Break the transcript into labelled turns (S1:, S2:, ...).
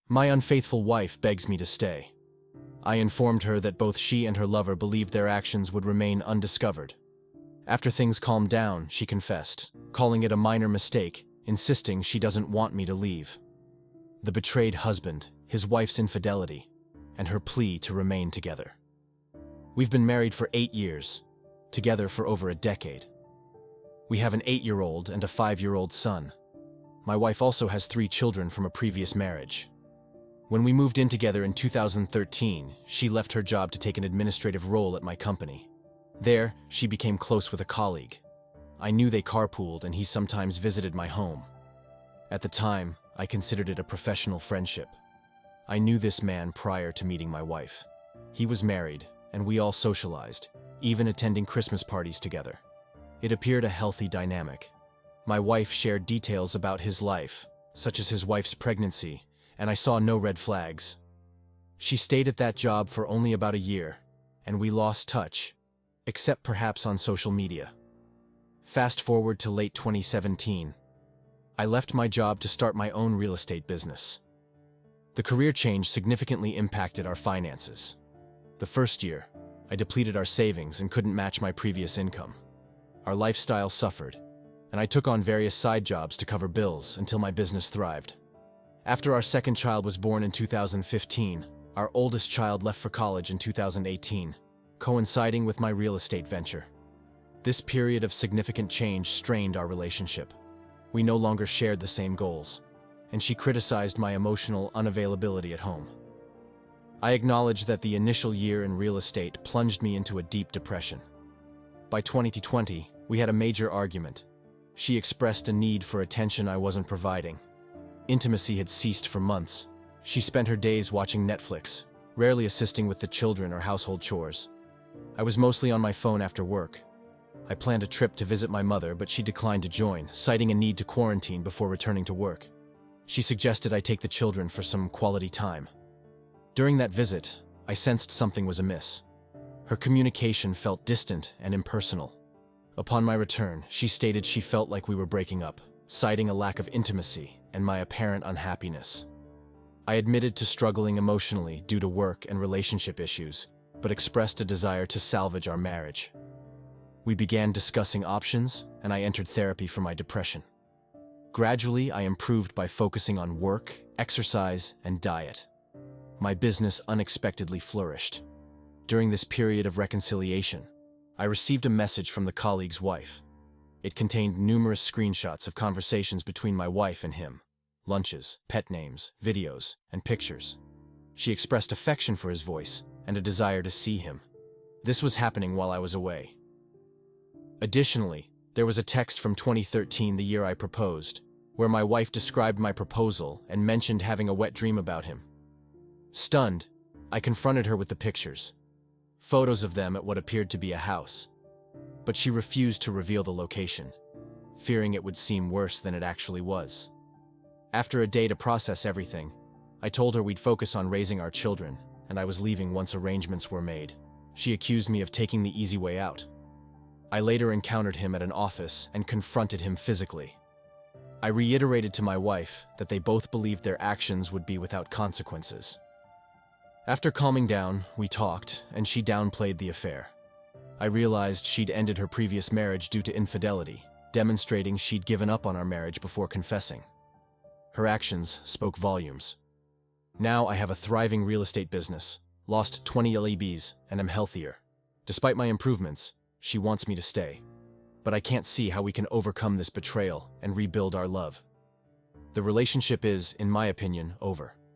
S1: My unfaithful wife begs me to stay. I informed her that both she and her lover believed their actions would remain undiscovered. After things calmed down, she confessed, calling it a minor mistake, insisting she doesn't want me to leave. The betrayed husband, his wife's infidelity, and her plea to remain together. We've been married for 8 years, together for over a decade. We have an 8-year-old and a 5-year-old son. My wife also has 3 children from a previous marriage. When we moved in together in 2013, she left her job to take an administrative role at my company. There, she became close with a colleague. I knew they carpooled and he sometimes visited my home. At the time, I considered it a professional friendship. I knew this man prior to meeting my wife. He was married, and we all socialized, even attending Christmas parties together. It appeared a healthy dynamic. My wife shared details about his life, such as his wife's pregnancy, and I saw no red flags. She stayed at that job for only about a year, and we lost touch, except perhaps on social media. Fast forward to late 2017. I left my job to start my own real estate business. The career change significantly impacted our finances. The first year, I depleted our savings and couldn't match my previous income. Our lifestyle suffered, and I took on various side jobs to cover bills until my business thrived. After our second child was born in 2015, our oldest child left for college in 2018, coinciding with my real estate venture. This period of significant change strained our relationship. We no longer shared the same goals, and she criticized my emotional unavailability at home. I acknowledge that the initial year in real estate plunged me into a deep depression. By 2020, we had a major argument. She expressed a need for attention I wasn't providing. Intimacy had ceased for months. She spent her days watching Netflix, rarely assisting with the children or household chores. I was mostly on my phone after work. I planned a trip to visit my mother, but she declined to join, citing a need to quarantine before returning to work. She suggested I take the children for some quality time. During that visit, I sensed something was amiss. Her communication felt distant and impersonal. Upon my return, she stated she felt like we were breaking up, citing a lack of intimacy and my apparent unhappiness. I admitted to struggling emotionally due to work and relationship issues, but expressed a desire to salvage our marriage. We began discussing options, and I entered therapy for my depression. Gradually, I improved by focusing on work, exercise, and diet. My business unexpectedly flourished. During this period of reconciliation, I received a message from the colleague's wife. It contained numerous screenshots of conversations between my wife and him, lunches, pet names, videos, and pictures. She expressed affection for his voice and a desire to see him. This was happening while I was away. Additionally, there was a text from 2013, the year I proposed, where my wife described my proposal and mentioned having a wet dream about him. Stunned, I confronted her with the pictures, photos of them at what appeared to be a house, but she refused to reveal the location, fearing it would seem worse than it actually was. After a day to process everything, I told her we'd focus on raising our children, and I was leaving once arrangements were made. She accused me of taking the easy way out. I later encountered him at an office and confronted him physically. I reiterated to my wife that they both believed their actions would be without consequences. After calming down, we talked, and she downplayed the affair. I realized she'd ended her previous marriage due to infidelity, demonstrating she'd given up on our marriage before confessing. Her actions spoke volumes. Now I have a thriving real estate business, lost 20 LEBs, and am healthier. Despite my improvements, she wants me to stay. But I can't see how we can overcome this betrayal and rebuild our love. The relationship is, in my opinion, over.